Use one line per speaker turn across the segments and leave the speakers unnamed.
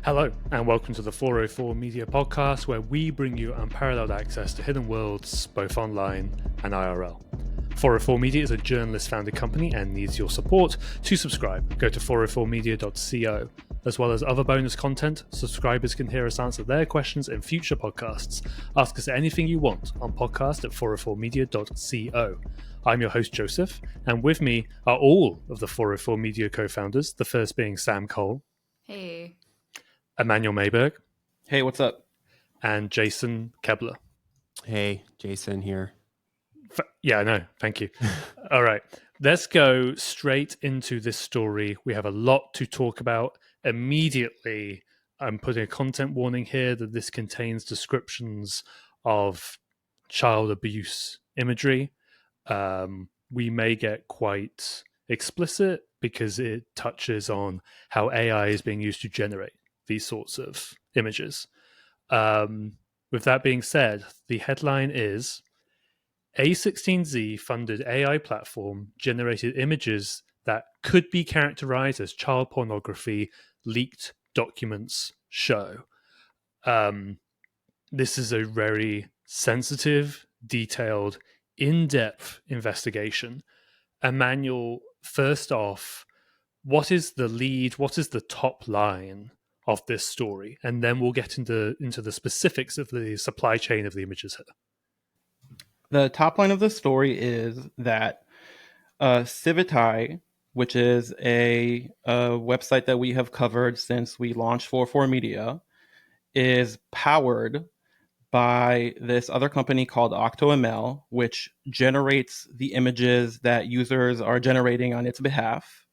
Hello, and welcome to the 404 Media Podcast, where we bring you unparalleled access to hidden worlds, both online and IRL. 404 Media is a journalist-founded company and needs your support. To subscribe, go to 404media.co. As well as other bonus content, subscribers can hear us answer their questions in future podcasts. Ask us anything you want on podcast at 404media.co. I'm your host, Joseph, and with me are all of the 404 Media co-founders, the first being Sam Cole.
Hey.
Emmanuel Mayberg.
Hey, what's up?
And Jason Kebler.
Hey, Jason here.
Yeah, I know. Thank you. All right. Let's go straight into this story. We have a lot to talk about. Immediately, I'm putting a content warning here that this contains descriptions of child abuse imagery. We may get quite explicit because it touches on how AI is being used to generate these sorts of images. With that being said, the headline is A16Z funded AI platform generated images that could be characterized as child pornography, leaked documents show. This is a very sensitive, detailed, in-depth investigation. Emmanuel, first off, what is the lead, what is the top line of this story? And then we'll get into the specifics of the supply chain of the images here.
The top line of the story is that Civitai, which is a website that we have covered since we launched 404 Media, is powered by this other company called OctoML, which generates the images that users are generating on its behalf,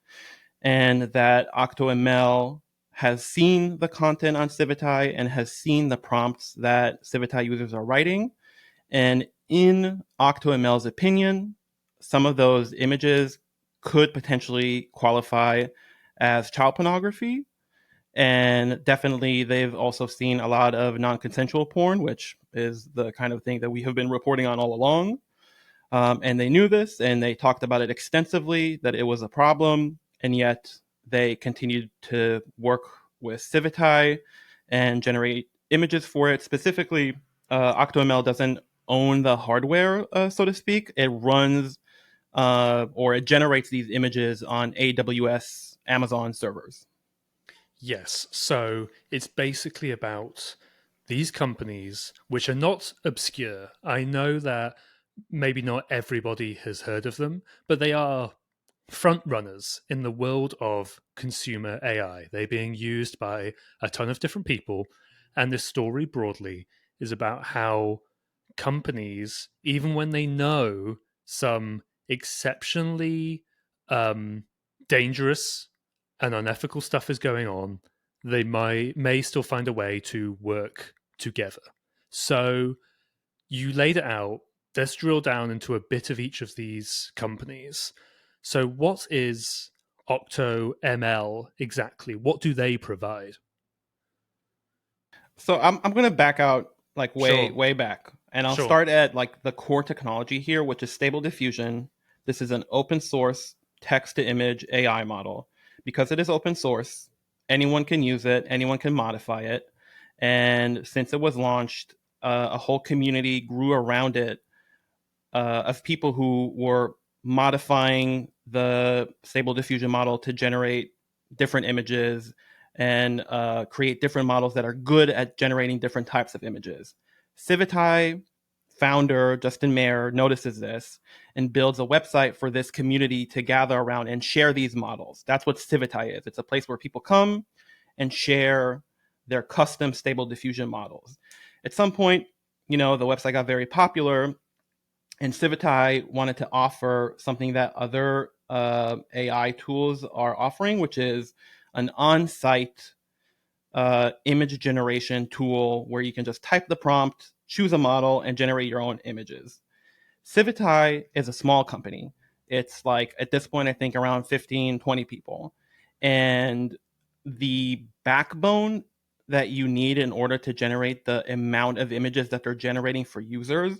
and that OctoML has seen the content on Civitai and has seen the prompts that Civitai users are writing. And in OctoML's opinion, some of those images could potentially qualify as child pornography. And definitely, they've also seen a lot of non-consensual porn, which is the kind of thing that we have been reporting on all along. And they knew this, and they talked about it extensively, that it was a problem. And yet they continued to work with Civitai and generate images for it. Specifically, OctoML doesn't own the hardware, so to speak. It runs or it generates these images on AWS Amazon servers.
Yes. So it's basically about these companies, which are not obscure. I know that maybe not everybody has heard of them, but they are front runners in the world of consumer AI. They're being used by a ton of different people. And this story broadly is about how companies, even when they know some exceptionally dangerous and unethical stuff is going on, they may still find a way to work together. So you laid it out. Let's drill down into a bit of each of these companies. So what is OctoML exactly? What do they provide?
So I'm going to back out like way back. And I'll start at like the core technology here, which is Stable Diffusion. This is an open source text to image AI model. Because it is open source, anyone can use it, anyone can modify it. And since it was launched, a whole community grew around it of people who were modifying the Stable Diffusion model to generate different images and create different models that are good at generating different types of images. Civitai founder Justin Mayer notices this and builds a website for this community to gather around and share these models. That's what Civitai is. It's a place where people come and share their custom Stable Diffusion models. At some point, the website got very popular, and Civitai wanted to offer something that other AI tools are offering, which is an on-site image generation tool where you can just type the prompt, choose a model, and generate your own images. Civitai is a small company. It's like, at this point, I think around 15, 20 people. And the backbone that you need in order to generate the amount of images that they're generating for users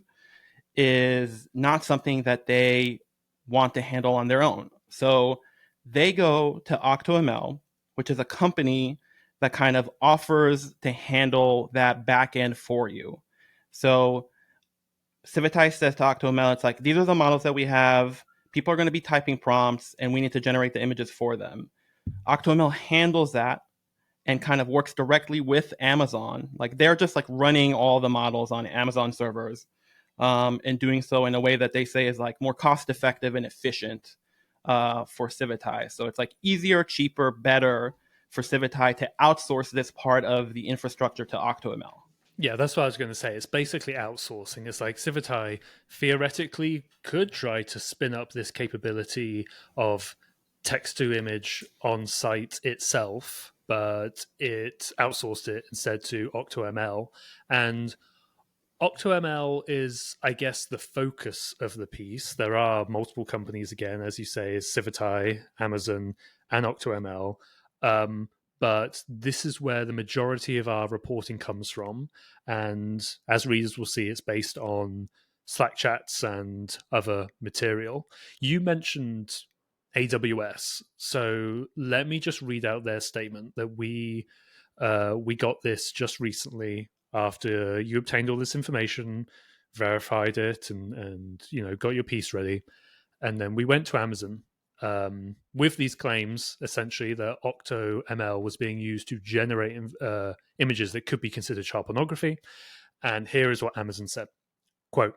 is not something that they want to handle on their own. So they go to OctoML, which is a company that kind of offers to handle that back end for you. So Civitai says to OctoML, it's like, these are the models that we have. People are going to be typing prompts, and we need to generate the images for them. OctoML handles that and kind of works directly with Amazon. Like they're just like running all the models on Amazon servers, and doing so in a way that they say is like more cost effective and efficient for Civitai. So it's like easier, cheaper, better for Civitai to outsource this part of the infrastructure to OctoML.
Yeah, that's what I was going to say. It's basically outsourcing. It's like Civitai theoretically could try to spin up this capability of text to image on site itself, but it outsourced it instead to OctoML. And OctoML is, I guess, the focus of the piece. There are multiple companies, again, as you say, Civitai, Amazon, and OctoML. But this is where the majority of our reporting comes from. And as readers will see, it's based on Slack chats and other material. You mentioned AWS. So let me just read out their statement that we got this just recently after you obtained all this information, verified it, and got your piece ready. And then we went to Amazon with these claims, essentially, that OctoML was being used to generate images that could be considered child pornography. And here is what Amazon said. Quote,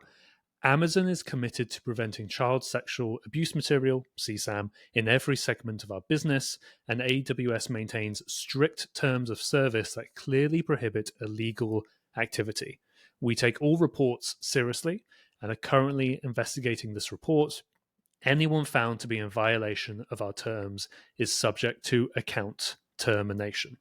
Amazon is committed to preventing child sexual abuse material, CSAM, in every segment of our business, and AWS maintains strict terms of service that clearly prohibit illegal activity. We take all reports seriously and are currently investigating this report. Anyone found to be in violation of our terms is subject to account termination.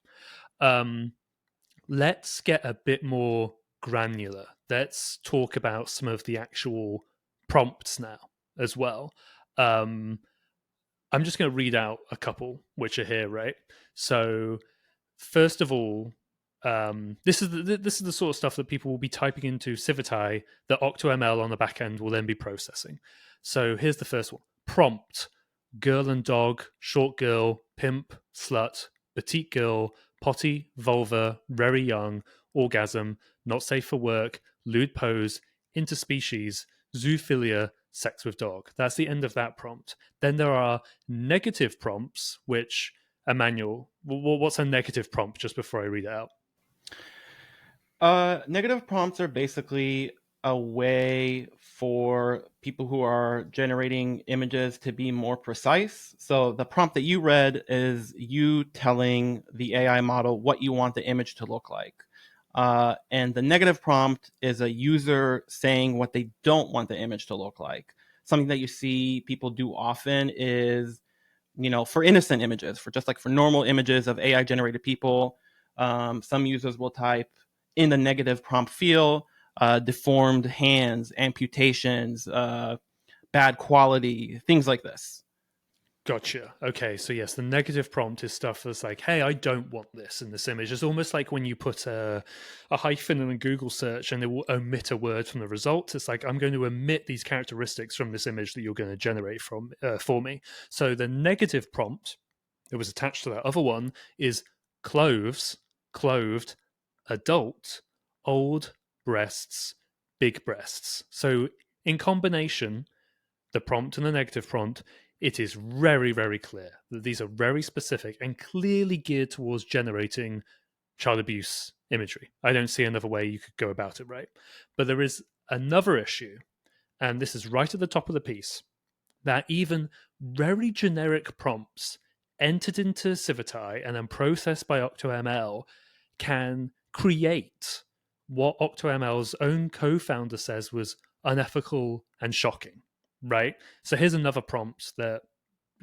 Let's get a bit more granular. Let's talk about some of the actual prompts now as well. I'm just going to read out a couple which are here, right? So, first of all, this is the sort of stuff that people will be typing into Civitai that OctoML on the back end will then be processing. So here's the first one: prompt, girl and dog, short girl, pimp, slut, petite girl, potty, vulva, very young, orgasm, not safe for work, lewd pose, interspecies, zoophilia, sex with dog. That's the end of that prompt. Then there are negative prompts, which, Emmanuel, what's a negative prompt just before I read it out?
Negative prompts are basically a way for people who are generating images to be more precise. So the prompt that you read is you telling the AI model what you want the image to look like. And the negative prompt is a user saying what they don't want the image to look like. Something that you see people do often is, for innocent images, for just like for normal images of AI generated people, some users will type in the negative prompt field, deformed hands, amputations, bad quality, things like this.
Gotcha. Okay, so yes, the negative prompt is stuff that's like, hey, I don't want this in this image. It's almost like when you put a hyphen in a Google search and it will omit a word from the result. It's like, I'm going to omit these characteristics from this image that you're going to generate for me. So the negative prompt that was attached to that other one is clothes, clothed, adult, old, breasts, big breasts. So in combination, the prompt and the negative prompt, it is very, very clear that these are very specific and clearly geared towards generating child abuse imagery. I don't see another way you could go about it, right? But there is another issue, and this is right at the top of the piece, that even very generic prompts entered into Civitai and then processed by OctoML can create what OctoML's own co-founder says was unethical and shocking, right? So here's another prompt that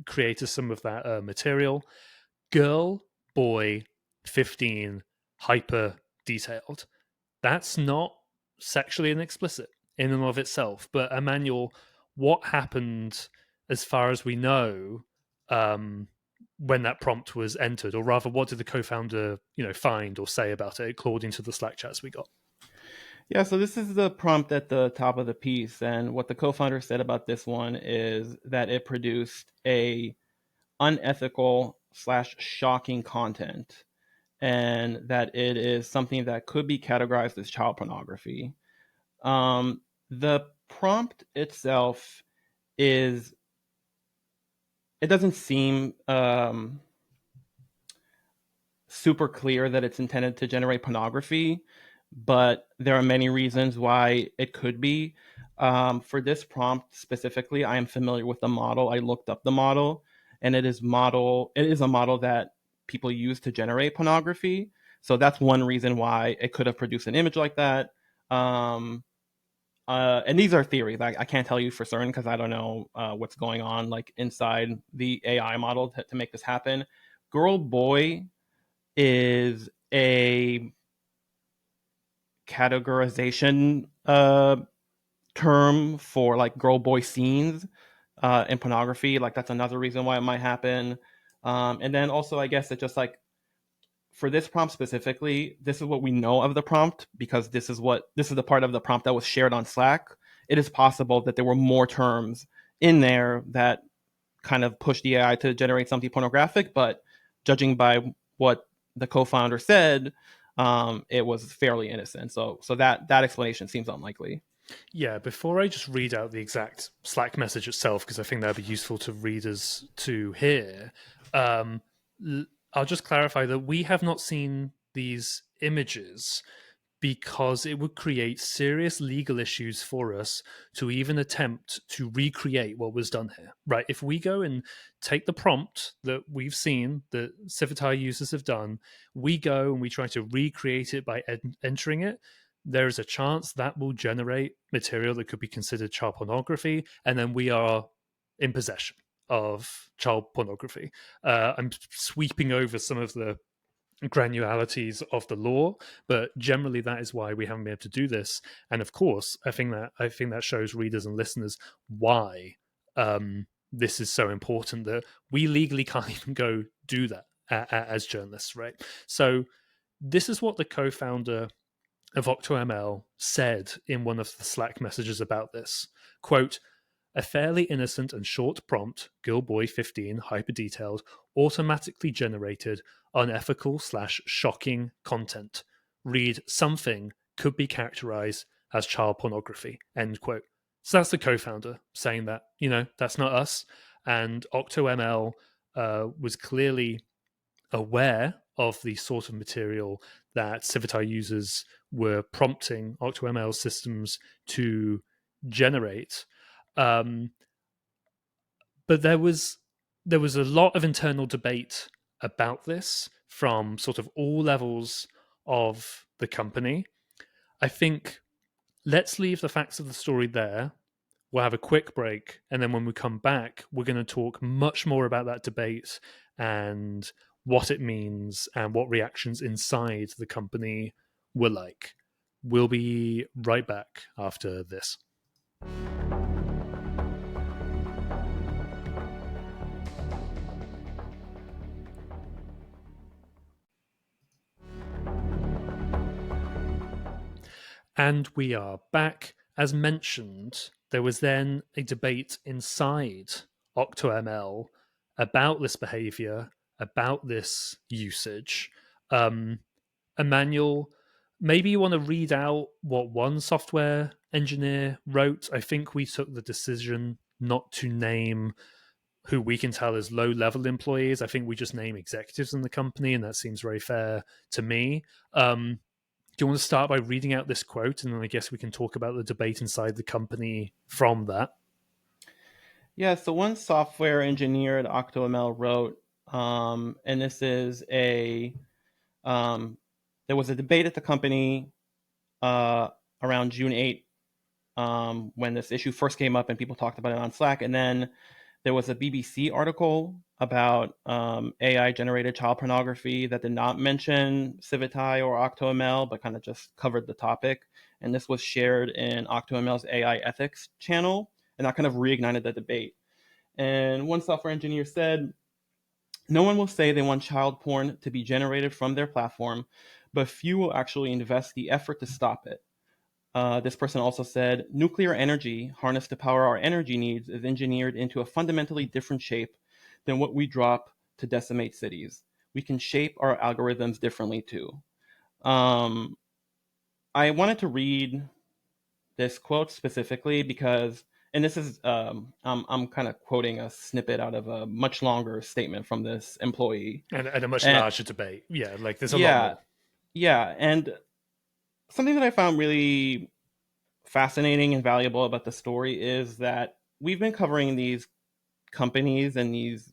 created some of that material. Girl, boy, 15, hyper detailed. That's not sexually inexplicit in and of itself. But Emmanuel, what happened as far as we know when that prompt was entered, or rather, what did the co-founder find or say about it according to the Slack chats we got?
Yeah, so this is the prompt at the top of the piece, and what the co-founder said about this one is that it produced a unethical / shocking content. and that it is something that could be categorized as child pornography. The prompt itself it doesn't seem super clear that it's intended to generate pornography, but there are many reasons why it could be. For this prompt specifically, I am familiar with the model. I looked up the model, and it is a model that people use to generate pornography. So that's one reason why it could have produced an image like that. And these are theories. I can't tell you for certain because I don't know what's going on like inside the AI model to make this happen. Girl boy is a categorization term for like girl boy scenes in pornography. Like that's another reason why it might happen. And then also, I guess it just like for this prompt specifically, this is what we know of the prompt because this is the part of the prompt that was shared on Slack. It is possible that there were more terms in there that kind of pushed the AI to generate something pornographic, but judging by what the co-founder said, it was fairly innocent. So that explanation seems unlikely.
Yeah, before I just read out the exact Slack message itself, because I think that'd be useful to readers to hear, I'll just clarify that we have not seen these images because it would create serious legal issues for us to even attempt to recreate what was done here. Right? If we go and take the prompt that we've seen that Civitai users have done, we go and we try to recreate it by entering it, there is a chance that will generate material that could be considered child pornography, and then we are in possession of child pornography. I'm sweeping over some of the granularities of the law, but generally that is why we haven't been able to do this. And of course, I think that shows readers and listeners why this is so important that we legally can't even go do that as journalists, right? So this is what the co-founder of OctoML said in one of the Slack messages about this. Quote, a fairly innocent and short prompt, girlboy15 hyper-detailed, automatically generated unethical/shocking content. Read something could be characterized as child pornography, end quote. So that's the co-founder saying that, that's not us. And OctoML was clearly aware of the sort of material that Civitai users were prompting OctoML systems to generate. But there was a lot of internal debate about this from sort of all levels of the company. I think let's leave the facts of the story there. We'll have a quick break, and then when we come back, we're going to talk much more about that debate and what it means and what reactions inside the company were like. We'll be right back after this. And we are back. As mentioned, there was then a debate inside OctoML about this behavior, about this usage. Emmanuel, maybe you want to read out what one software engineer wrote. I think we took the decision not to name who we can tell as low-level employees. I think we just name executives in the company, and that seems very fair to me. Do you want to start by reading out this quote, and then I guess we can talk about the debate inside the company from that?
Yeah, so one software engineer at OctoML wrote, and this is there was a debate at the company around June 8th when this issue first came up and people talked about it on Slack. And then there was a BBC article about AI-generated child pornography that did not mention Civitai or OctoML, but kind of just covered the topic. And this was shared in OctoML's AI ethics channel, and that kind of reignited the debate. And one software engineer said, no one will say they want child porn to be generated from their platform, but few will actually invest the effort to stop it. This person also said, nuclear energy harnessed to power our energy needs is engineered into a fundamentally different shape than what we drop to decimate cities. we can shape our algorithms differently too. I wanted to read this quote specifically because, and this is, I'm kind of quoting a snippet out of a much longer statement from this employee.
And a much larger debate. Yeah, like there's a lot more.
Yeah, and something that I found really fascinating and valuable about the story is that we've been covering these companies and these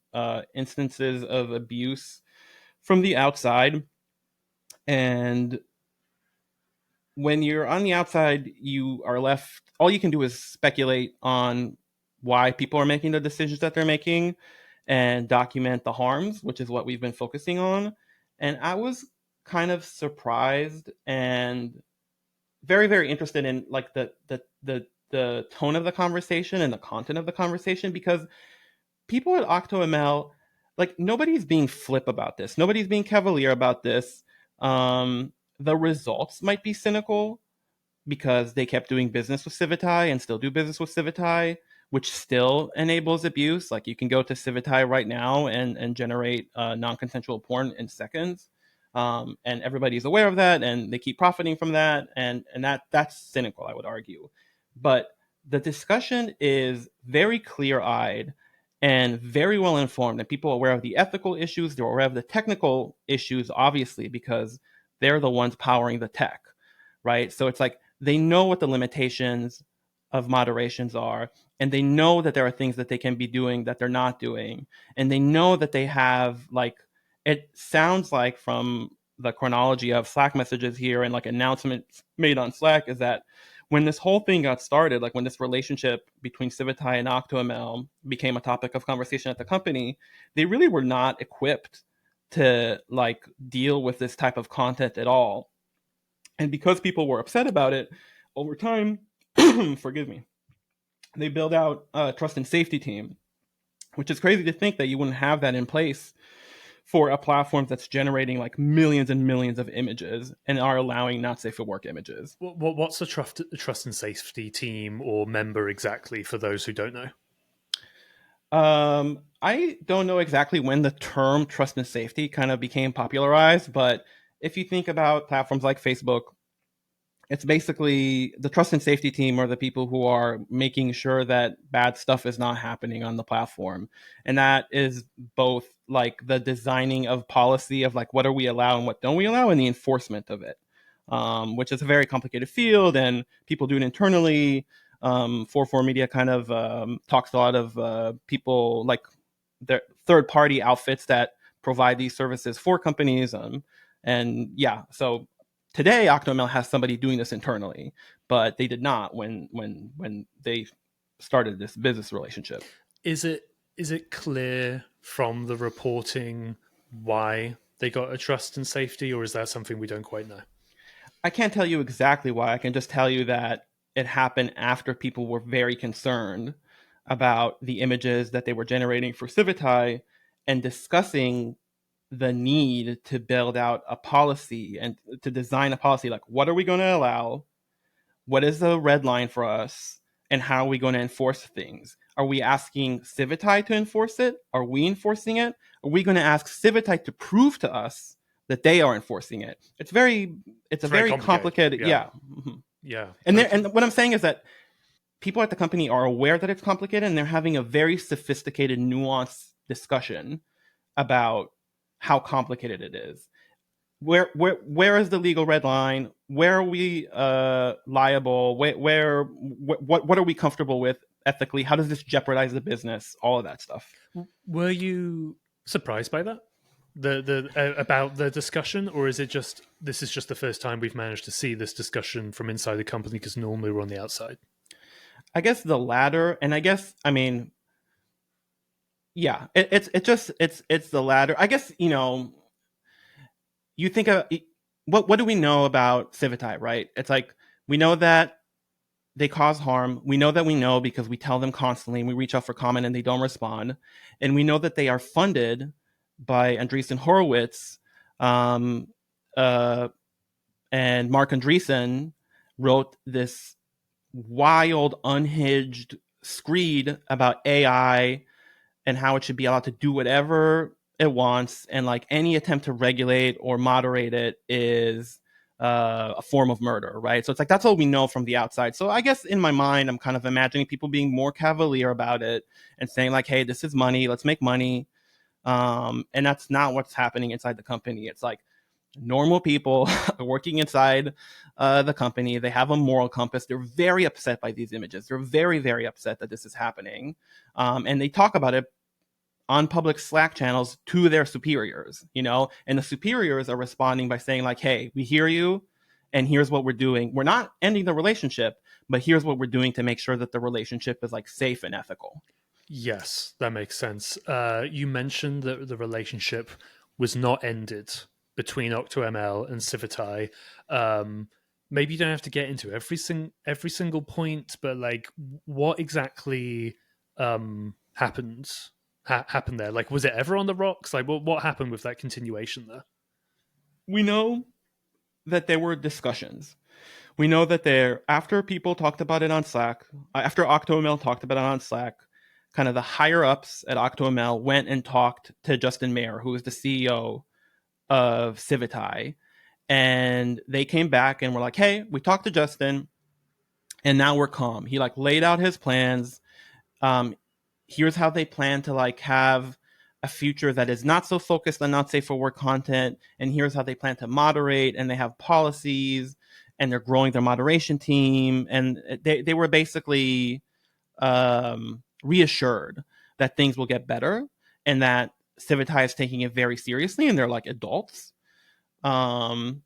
instances of abuse from the outside. And when you're on the outside, you are left, all you can do is speculate on why people are making the decisions that they're making and document the harms, which is what we've been focusing on. And I was kind of surprised and very, very interested in like the tone of the conversation and the content of the conversation, because people at OctoML, like, nobody's being flip about this. Nobody's being cavalier about this. The results might be cynical because they kept doing business with Civitai and still do business with Civitai, which still enables abuse. Like, you can go to Civitai right now and generate non-consensual porn in seconds. And everybody's aware of that, and they keep profiting from that. And that's cynical, I would argue. But the discussion is very clear-eyed and very well informed, and people are aware of the ethical issues. They're aware of the technical issues, obviously, because they're the ones powering the tech, right? So it's like they know what the limitations of moderations are, and they know that there are things that they can be doing that they're not doing, and they know that they have, like, it sounds like from the chronology of Slack messages here and like announcements made on Slack, is that when this whole thing got started, like when this relationship between Civitai and OctoML became a topic of conversation at the company, they really were not equipped to like deal with this type of content at all. And because people were upset about it, over time, forgive me, they built out a trust and safety team, which is crazy to think that you wouldn't have that in place for a platform that's generating like millions and millions of images and are allowing not safe for work images.
What's the trust and safety team or member exactly, for those who don't know?
I don't know exactly when the term trust and safety kind of became popularized, but if you think about platforms like Facebook, it's basically the trust and safety team are the people who are making sure that bad stuff is not happening on the platform. And that is both like the designing of policy of like what do we allow and what don't we allow, and the enforcement of it, which is a very complicated field, and people do it internally. 44 Media kind of talks to a lot of people, like their third-party outfits that provide these services for companies. And yeah, so today, OctoML has somebody doing this internally, but they did not when they started this business relationship.
Is it clear from the reporting why they got a trust and safety, or is that something we don't quite know?
I can't tell you exactly why. I can just tell you that it happened after people were very concerned about the images that they were generating for Civitai and discussing the need to build out a policy and to design a policy. Like, what are we going to allow? What is the red line for us? And how are we going to enforce things? Are we asking Civitai to enforce it? Are we enforcing it? Are we going to ask Civitai to prove to us that they are enforcing it? It's a very complicated. Yeah. Mm-hmm.
Yeah.
And what I'm saying is that people at the company are aware that it's complicated, and they're having a very sophisticated, nuanced discussion about how complicated it is. Where is the legal red line? Where are we liable? What are we comfortable with ethically? How does this jeopardize the business? All of that stuff.
Were you surprised by that? About the discussion, or is it just this is just the first time we've managed to see this discussion from inside the company, because normally we're on the outside?
I guess the latter, and I mean, yeah, it's the latter. I guess, you think of what do we know about Civitai, right? It's like we know that they cause harm. We know that we know because we tell them constantly, and we reach out for comment and they don't respond. And we know that they are funded by Andreessen Horowitz, and Mark Andreessen wrote this wild, unhinged screed about AI and how it should be allowed to do whatever it wants, and like any attempt to regulate or moderate it is a form of murder, right? So it's like that's what we know from the outside. So I guess in my mind, I'm kind of imagining people being more cavalier about it and saying like, "Hey, this is money. Let's make money." And that's not what's happening inside the company. It's like normal people working inside the company. They have a moral compass. They're very upset by these images. They're very, very upset that this is happening, and they talk about it on public Slack channels to their superiors, and the superiors are responding by saying like, "Hey, we hear you, and here's what we're doing. We're not ending the relationship, but here's what we're doing to make sure that the relationship is like safe and ethical."
Yes, that makes sense. You mentioned that the relationship was not ended between OctoML and Civitai. Maybe you don't have to get into every single point, but like, what exactly happened? Happened there? Like, was it ever on the rocks? Like, what happened with that continuation there?
We know that there were discussions. We know that after people talked about it on Slack, after OctoML talked about it on Slack, kind of the higher ups at OctoML went and talked to Justin Mayer, who is the CEO of Civitai, and they came back and were like, "Hey, we talked to Justin, and now we're calm." He like laid out his plans. Here's how they plan to like have a future that is not so focused on not safe for work content, and here's how they plan to moderate, and they have policies, and they're growing their moderation team, and they were basically reassured that things will get better and that Civitai is taking it very seriously and they're like adults. But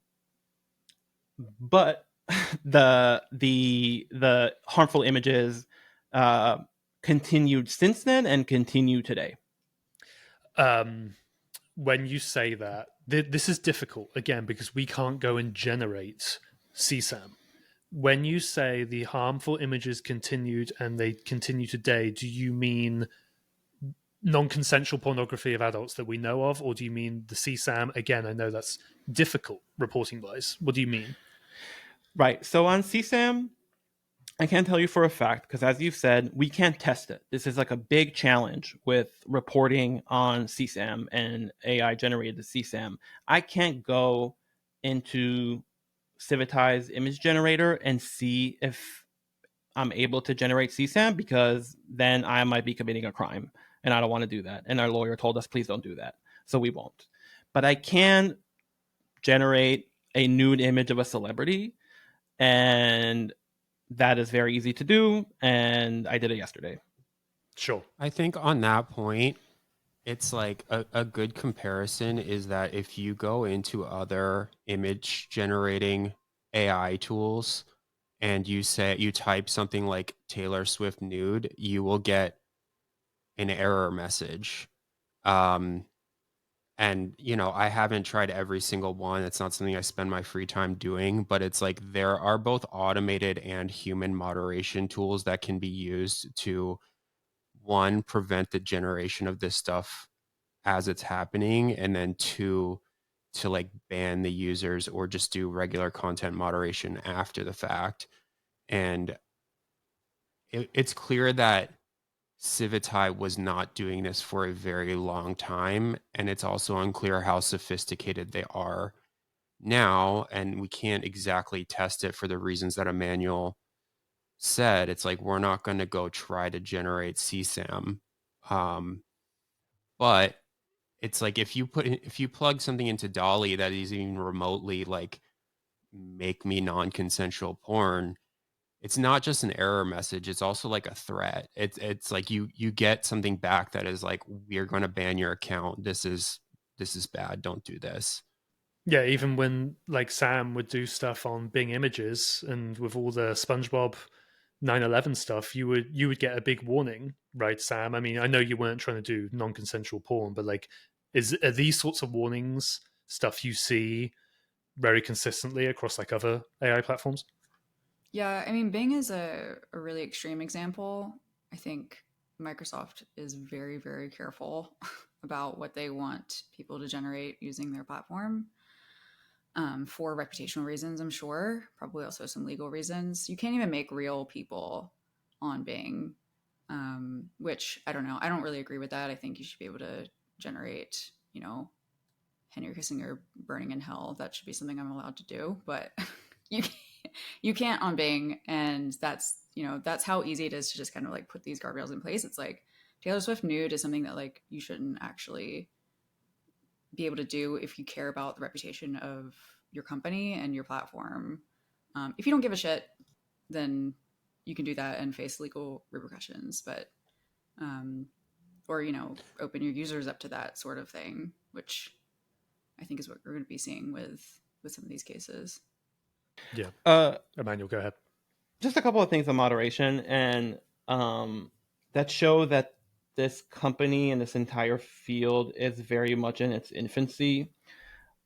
the harmful images continued since then and continue today.
When you say that, this is difficult again because we can't go and generate CSAM. When you say the harmful images continued and they continue today, do you mean non-consensual pornography of adults that we know of, or do you mean the CSAM? Again, I know that's difficult reporting wise. What do you mean?
Right. So on CSAM, I can't tell you for a fact because, as you've said, we can't test it. This is like a big challenge with reporting on CSAM and AI generated CSAM. I can't go into Civitai's image generator and see if I'm able to generate CSAM because then I might be committing a crime and I don't want to do that. And our lawyer told us, please don't do that. So we won't. But I can generate a nude image of a celebrity, and that is very easy to do. And I did it yesterday.
Sure.
I think on that point, it's like a good comparison is that if you go into other image generating AI tools and you type something like Taylor Swift nude, you will get an error message. And I haven't tried every single one. It's not something I spend my free time doing, but it's like there are both automated and human moderation tools that can be used to, one, prevent the generation of this stuff as it's happening, and then two, to like ban the users or just do regular content moderation after the fact. And it's clear that Civitai was not doing this for a very long time, and it's also unclear how sophisticated they are now, and we can't exactly test it for the reasons that Emmanuel said. It's like we're not going to go try to generate CSAM, but it's like if you plug something into Dolly that is even remotely like make me non-consensual porn, it's not just an error message, it's also like a threat. It's like you get something back that is like, we're going to ban your account. This is bad. Don't do this.
Yeah, even when like Sam would do stuff on Bing Images and with all the SpongeBob 9/11 stuff, you would get a big warning, right, Sam? I mean, I know you weren't trying to do non-consensual porn, but like, are these sorts of warnings stuff you see very consistently across like other AI platforms?
Yeah, I mean, Bing is a really extreme example. I think Microsoft is very, very careful about what they want people to generate using their platform, for reputational reasons, I'm sure. Probably also some legal reasons. You can't even make real people on Bing, which I don't know. I don't really agree with that. I think you should be able to generate Henry Kissinger burning in hell. That should be something I'm allowed to do, but you can't, you can't on Bing, and that's how easy it is to just kind of like put these guardrails in place. It's like Taylor Swift nude is something that like you shouldn't actually be able to do if you care about the reputation of your company and your platform. If you don't give a shit, then you can do that and face legal repercussions. But or open your users up to that sort of thing, which I think is what we're going to be seeing with some of these cases.
Yeah. Emmanuel, go ahead.
Just a couple of things on moderation, and that show that this company and this entire field is very much in its infancy.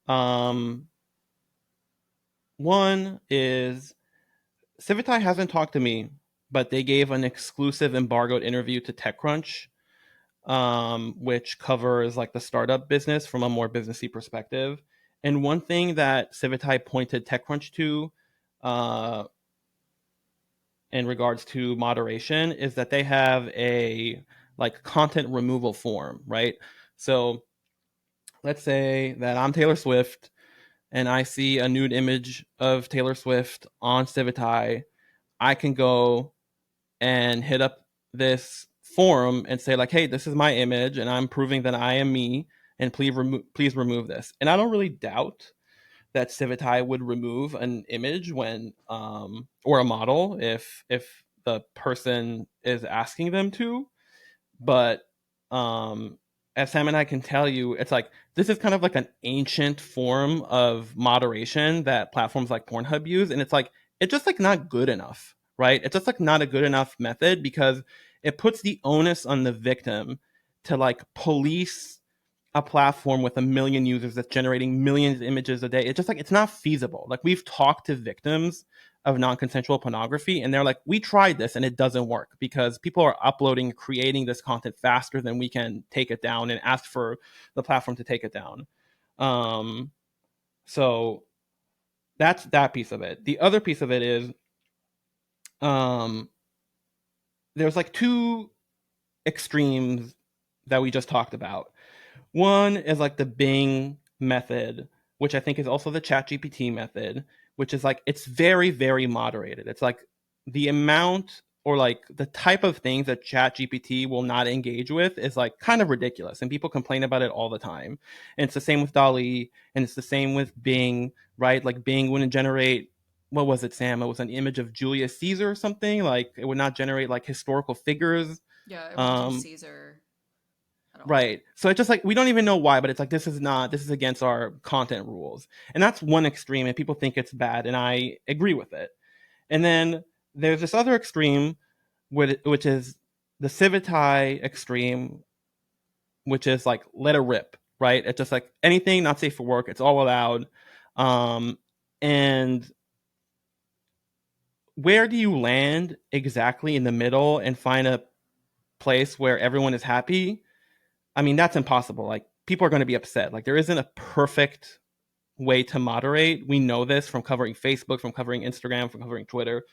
One is Civitai hasn't talked to me, but they gave an exclusive embargoed interview to TechCrunch, which covers like the startup business from a more businessy perspective. And one thing that Civitai pointed TechCrunch to in regards to moderation is that they have a like content removal form, right? So let's say that I'm Taylor Swift and I see a nude image of Taylor Swift on Civitai. I can go and hit up this forum and say like, hey, this is my image and I'm proving that I am me, and please remove this. And I don't really doubt that Civitai would remove an image when or a model if the person is asking them to. But as Sam and I can tell you, it's like this is kind of like an ancient form of moderation that platforms like Pornhub use, and it's like it's just like not good enough, right? It's just like not a good enough method because it puts the onus on the victim to like police a platform with 1 million users that's generating millions of images a day. It's just like it's not feasible. Like we've talked to victims of non-consensual pornography and they're like, we tried this and it doesn't work because people are uploading, creating this content faster than we can take it down, and ask for the platform to take it down. So that's that piece of it. The other piece of it is there's like two extremes that we just talked about. One is like the Bing method, which I think is also the ChatGPT method, which is like it's very, very moderated. It's like the amount or like the type of things that ChatGPT will not engage with is like kind of ridiculous, and people complain about it all the time. And it's the same with DALL-E, and it's the same with Bing, right? Like Bing wouldn't generate, what was it, Sam? It was an image of Julius Caesar or something. Like it would not generate like historical figures.
Yeah, it won't do Caesar at all.
Right. So it's just like we don't even know why, but it's like this is against our content rules. And that's one extreme, and people think it's bad, and I agree with it. And then there's this other extreme which is the Civitai extreme, which is like let it rip, right? It's just like anything not safe for work, it's all allowed. And where do you land exactly in the middle and find a place where everyone is happy? I mean, that's impossible. Like people are going to be upset. Like there isn't a perfect way to moderate. We know this from covering Facebook, from covering Instagram, from covering Twitter.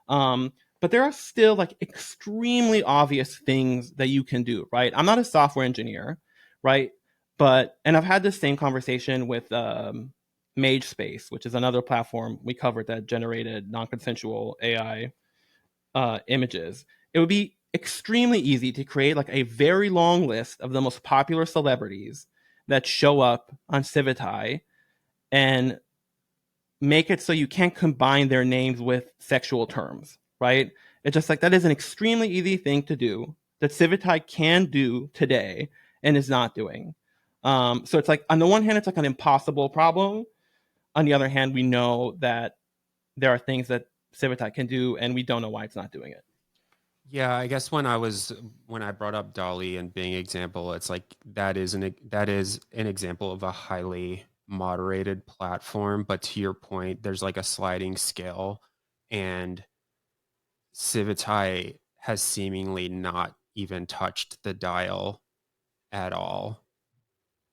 But there are still like extremely obvious things that you can do, right? I'm not a software engineer, right? And I've had this same conversation with MageSpace, which is another platform we covered that generated non-consensual AI images. It would be extremely easy to create like a very long list of the most popular celebrities that show up on Civitai and make it so you can't combine their names with sexual terms, right? It's just like that is an extremely easy thing to do that Civitai can do today and is not doing. So it's like on the one hand, it's like an impossible problem. On the other hand, we know that there are things that Civitai can do, and we don't know why it's not doing it.
Yeah, I guess when I brought up DALL-E and Bing example, it's like that is an example of a highly moderated platform. But to your point, there's like a sliding scale, and Civitai has seemingly not even touched the dial at all.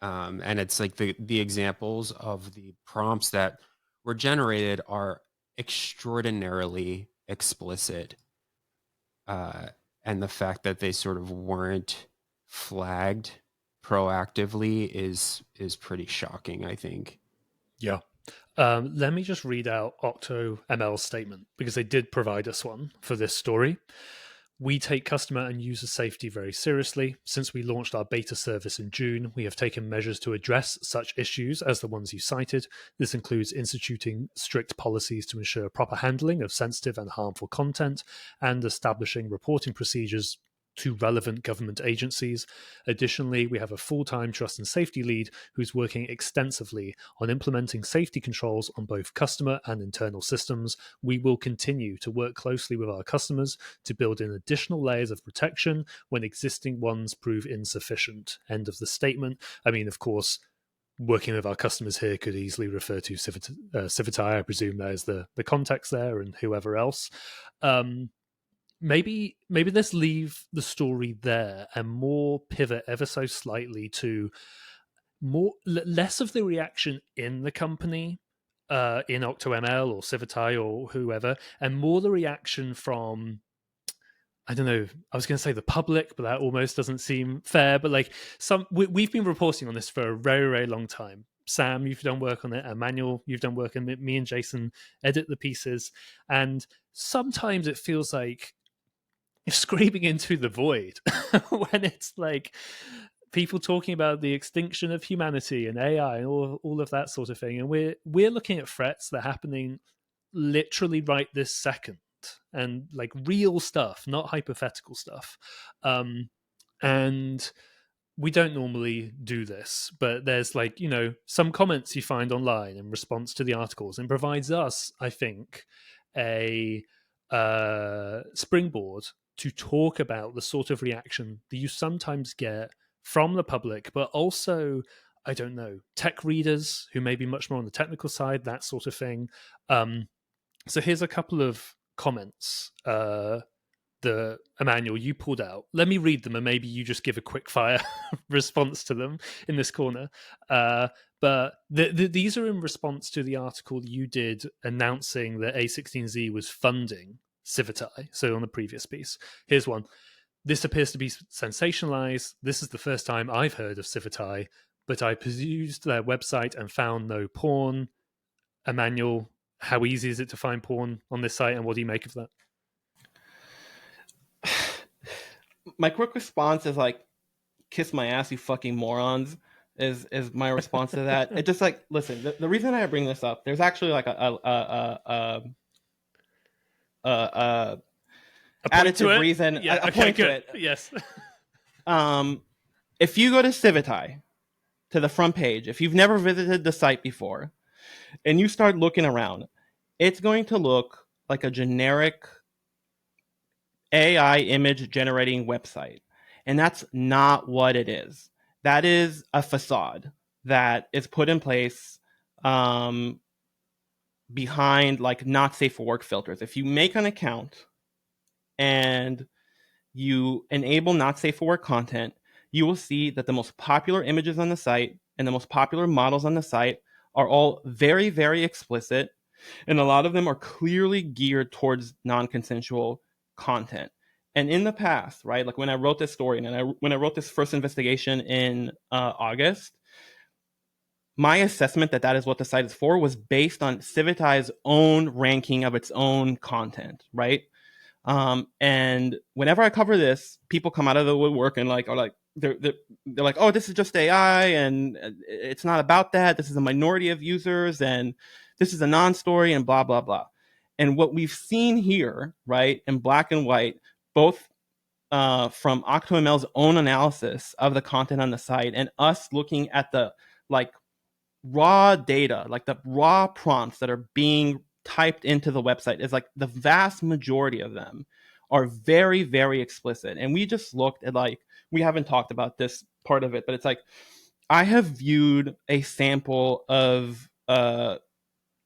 And it's like the examples of the prompts that were generated are extraordinarily explicit. And the fact that they sort of weren't flagged proactively is pretty shocking, I think.
Yeah. Let me just read out OctoML's statement, because they did provide us one for this story. We take customer and user safety very seriously. Since we launched our beta service in June, we have taken measures to address such issues as the ones you cited. This includes instituting strict policies to ensure proper handling of sensitive and harmful content, and establishing reporting procedures to relevant government agencies. Additionally, we have a full-time trust and safety lead who's working extensively on implementing safety controls on both customer and internal systems. We will continue to work closely with our customers to build in additional layers of protection when existing ones prove insufficient. End of the statement. I mean, of course, working with our customers here could easily refer to Civitai. I presume there's the context there, and whoever else. Maybe let's leave the story there and more pivot ever so slightly to less of the reaction in the company, in OctoML or Civitai or whoever, and more the reaction from, I don't know, I was going to say the public, but that almost doesn't seem fair. But like we've been reporting on this for a very, very long time. Sam, you've done work on it. Emmanuel, you've done work on it. Me and Jason edit the pieces. And sometimes it feels like you're screaming into the void when it's like people talking about the extinction of humanity and AI and all of that sort of thing. And we're looking at threats that are happening literally right this second, and like real stuff, not hypothetical stuff. And we don't normally do this, but there's like, some comments you find online in response to the articles, and provides us, I think, a springboard to talk about the sort of reaction that you sometimes get from the public, but also, I don't know, tech readers who may be much more on the technical side, that sort of thing. So here's a couple of comments the Emmanuel you pulled out. Let me read them, and maybe you just give a quick fire response to them in this corner. But these are in response to the article you did announcing that A16Z was funding Civitai. So on the previous piece, here's one. This appears to be sensationalized. This is the first time I've heard of Civitai, but I perused their website and found no porn. Emmanuel, how easy is it to find porn on this site, and what do you make of that?
My quick response is like, kiss my ass, you fucking morons, is my response to that. It just like, listen, the reason I bring this up, there's actually like a additive reason.
Yeah,
a point
good.
to it.
Yes.
If you go to Civitai, to the front page, if you've never visited the site before, and you start looking around, it's going to look like a generic AI image generating website. And that's not what it is. That is a facade that is put in place behind like not safe for work filters. If you make an account and you enable not safe for work content, you will see that the most popular images on the site and the most popular models on the site are all very, very explicit. And a lot of them are clearly geared towards non-consensual content. And in the past, right, like when I wrote this story and when I wrote this first investigation in August, my assessment that is what the site is for was based on Civitai's own ranking of its own content, right? And whenever I cover this, people come out of the woodwork and they're like, oh, this is just AI and it's not about that. This is a minority of users and this is a non-story and blah, blah, blah. And what we've seen here, right, in black and white, both from OctoML's own analysis of the content on the site and us looking at the like raw data, like the raw prompts that are being typed into the website, is like the vast majority of them are very, very explicit. And we just looked at like, we haven't talked about this part of it, but it's like, I have viewed a sample of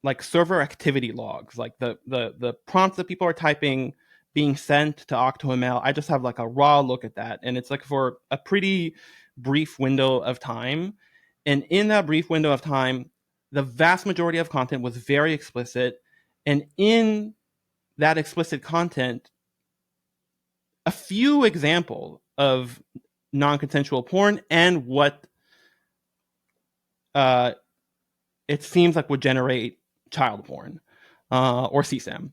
like server activity logs, like the prompts that people are typing being sent to OctoML. I just have like a raw look at that. And it's like for a pretty brief window of time. And in that brief window of time, the vast majority of content was very explicit. And in that explicit content, a few examples of non-consensual porn and what it seems like would generate child porn or CSAM.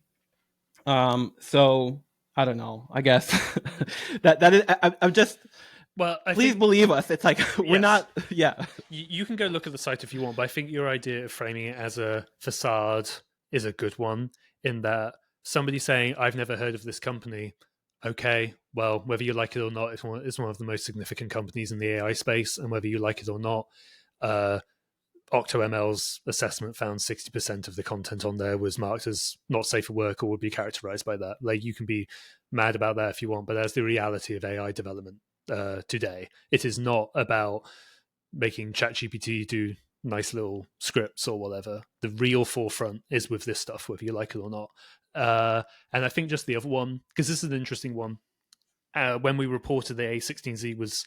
So I don't know. I guess that is. I'm just.
Well,
please believe us. It's like we're not. Yeah.
You can go look at the site if you want, but I think your idea of framing it as a facade is a good one. In that somebody saying, "I've never heard of this company." Okay, well, whether you like it or not, it's one of the most significant companies in the AI space, and whether you like it or not, OctoML's assessment found 60% of the content on there was marked as not safe for work or would be characterized by that. Like, you can be mad about that if you want, but that's the reality of AI development today. It is not about making ChatGPT do nice little scripts or whatever. The real forefront is with this stuff, whether you like it or not. And I think just the other one, because this is an interesting one, when we reported the A16Z was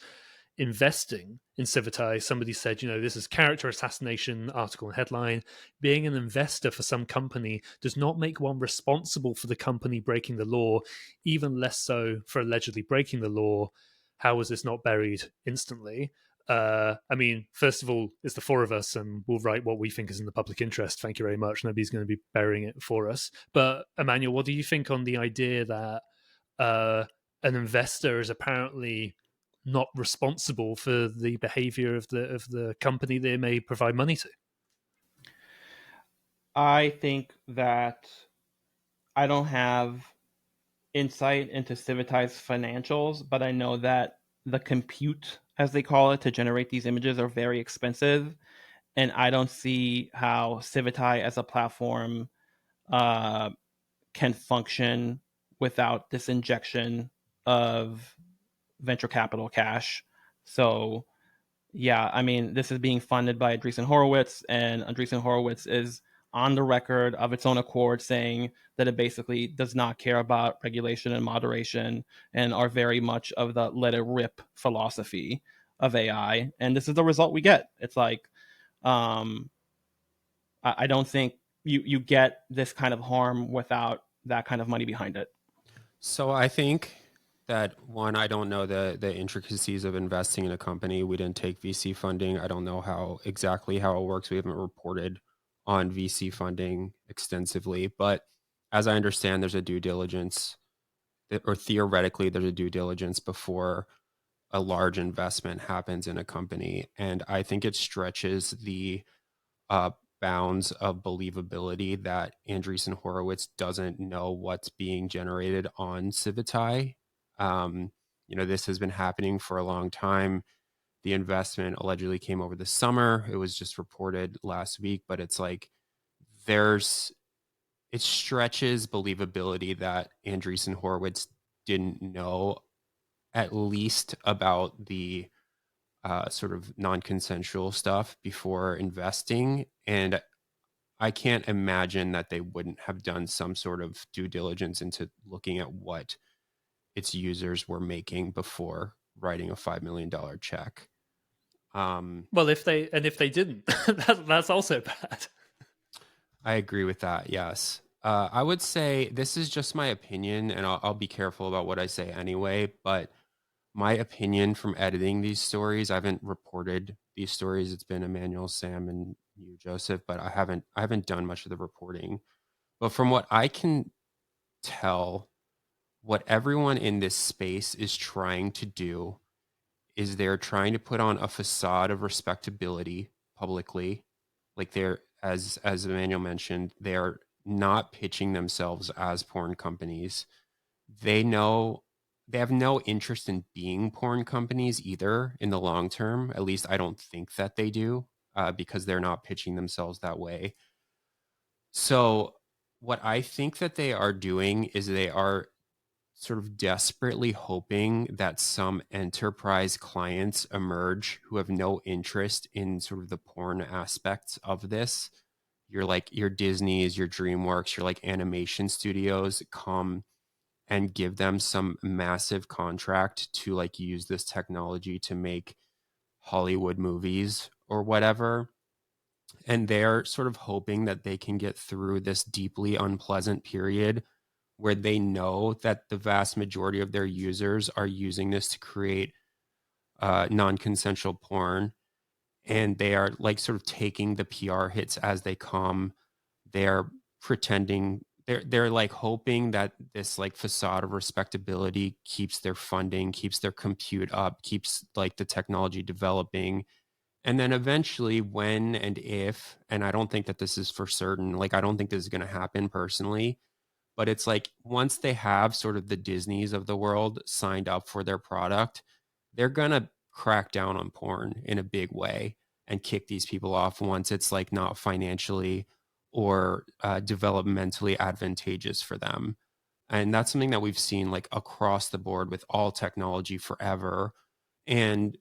investing in Civitai, somebody said, this is character assassination, article and headline. Being an investor for some company does not make one responsible for the company breaking the law, even less so for allegedly breaking the law. How was this not buried instantly? I mean, first of all, it's the four of us and we'll write what we think is in the public interest. Thank you very much. Nobody's going to be burying it for us. But Emmanuel, what do you think on the idea that an investor is apparently not responsible for the behavior of the company they may provide money to?
I think that I don't have insight into Civitai's financials, but I know that the compute, as they call it, to generate these images are very expensive. And I don't see how Civitai as a platform can function without this injection of venture capital cash. So yeah, I mean, this is being funded by Andreessen Horowitz, and Andreessen Horowitz is on the record of its own accord saying that it basically does not care about regulation and moderation and are very much of the let it rip philosophy of AI. And this is the result we get. It's like, I don't think you get this kind of harm without that kind of money behind it.
So I think that, one, I don't know the intricacies of investing in a company. We didn't take VC funding. I don't know exactly how it works. We haven't reported on VC funding extensively, but as I understand, there's a due diligence, or theoretically there's a due diligence before a large investment happens in a company. And I think it stretches the bounds of believability that Andreessen Horowitz doesn't know what's being generated on Civitai. This has been happening for a long time. The investment allegedly came over the summer. It was just reported last week, but it's like it stretches believability that Andreessen Horowitz didn't know at least about the sort of non-consensual stuff before investing. And I can't imagine that they wouldn't have done some sort of due diligence into looking at what its users were making before writing a $5 million check.
Well, if they didn't, that's also bad.
I agree with that. Yes. I would say this is just my opinion, and I'll be careful about what I say anyway, but my opinion from editing these stories, I haven't reported these stories. It's been Emmanuel, Sam, and you, Joseph, but I haven't done much of the reporting. But from what I can tell, what everyone in this space is trying to do is they're trying to put on a facade of respectability publicly. Like they're, as Emmanuel mentioned, they are not pitching themselves as porn companies. They have no interest in being porn companies either in the long term. At least I don't think that they do, because they're not pitching themselves that way. So what I think that they are doing is they are sort of desperately hoping that some enterprise clients emerge who have no interest in sort of the porn aspects of this. You're like your Disneys, your DreamWorks, your like animation studios come and give them some massive contract to like use this technology to make Hollywood movies or whatever. And they're sort of hoping that they can get through this deeply unpleasant period where they know that the vast majority of their users are using this to create non-consensual porn, and they are like sort of taking the PR hits as they come. They're pretending they're like hoping that this like facade of respectability keeps their funding, keeps their compute up, keeps like the technology developing. And then eventually, when and if, and I don't think that this is for certain, like I don't think this is going to happen personally, but it's like once they have sort of the Disneys of the world signed up for their product, they're going to crack down on porn in a big way and kick these people off once it's like not financially or developmentally advantageous for them. And that's something that we've seen like across the board with all technology forever. And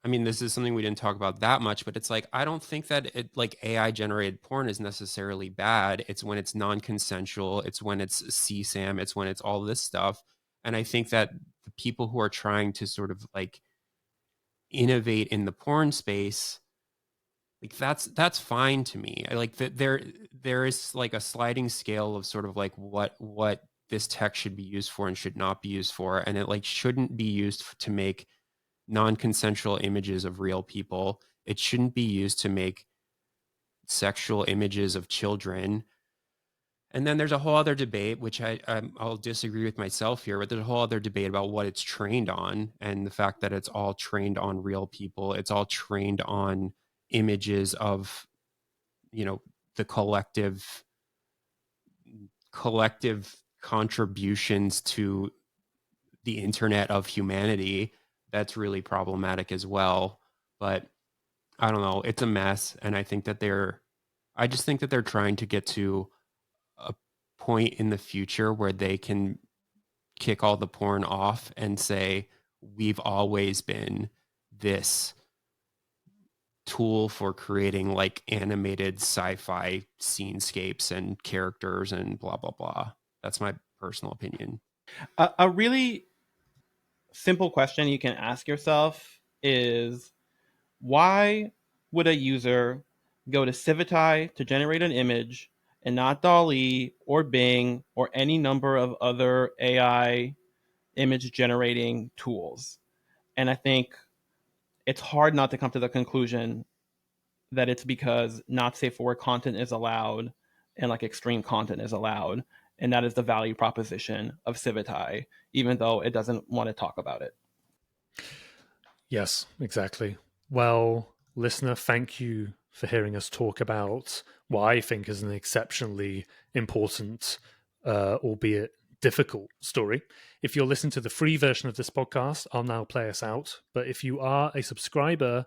I mean, this is something we didn't talk about that much, but it's like I don't think that it like AI generated porn is necessarily bad. It's when it's non-consensual, it's when it's CSAM, it's when it's all this stuff. And I think that the people who are trying to sort of like innovate in the porn space, like that's fine to me. I like that there is like a sliding scale of sort of like what this tech should be used for and should not be used for, and it like shouldn't be used to make non-consensual images of real people. It shouldn't be used to make sexual images of children. And then there's a whole other debate, which I'll disagree with myself here, but there's a whole other debate about what it's trained on, and the fact that it's all trained on real people. It's all trained on images of, you know, the collective contributions to the internet of humanity. That's really problematic as well. But I don't know. It's a mess. And I just think that they're trying to get to a point in the future where they can kick all the porn off and say, we've always been this tool for creating like animated sci-fi scenescapes and characters and blah, blah, blah. That's my personal opinion.
A really simple question you can ask yourself is, why would a user go to Civitai to generate an image and not DALL-E or Bing or any number of other AI image generating tools? And I think it's hard not to come to the conclusion that it's because not safe for work content is allowed and like extreme content is allowed. And that is the value proposition of Civitai, even though it doesn't want to talk about it.
Yes, exactly. Well, listener, thank you for hearing us talk about what I think is an exceptionally important, albeit difficult story. If you're listening to the free version of this podcast, I'll now play us out. But if you are a subscriber,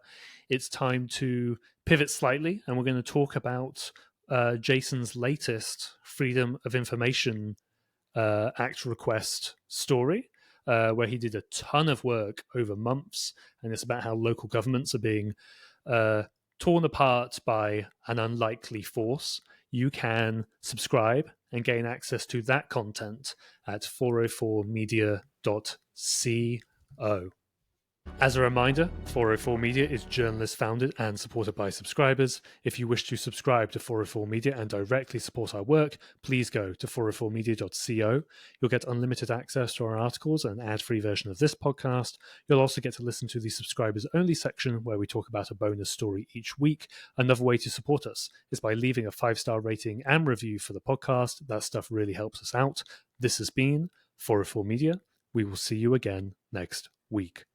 it's time to pivot slightly, and we're going to talk about Jason's latest Freedom of Information Act request story, where he did a ton of work over months, and it's about how local governments are being torn apart by an unlikely force. You can subscribe and gain access to that content at 404media.co. As a reminder, 404 Media is journalist founded and supported by subscribers. If you wish to subscribe to 404 Media and directly support our work, please go to 404media.co. You'll get unlimited access to our articles and an ad-free version of this podcast. You'll also get to listen to the subscribers only section where we talk about a bonus story each week. Another way to support us is by leaving a 5-star rating and review for the podcast. That stuff really helps us out. This has been 404 Media. We will see you again next week.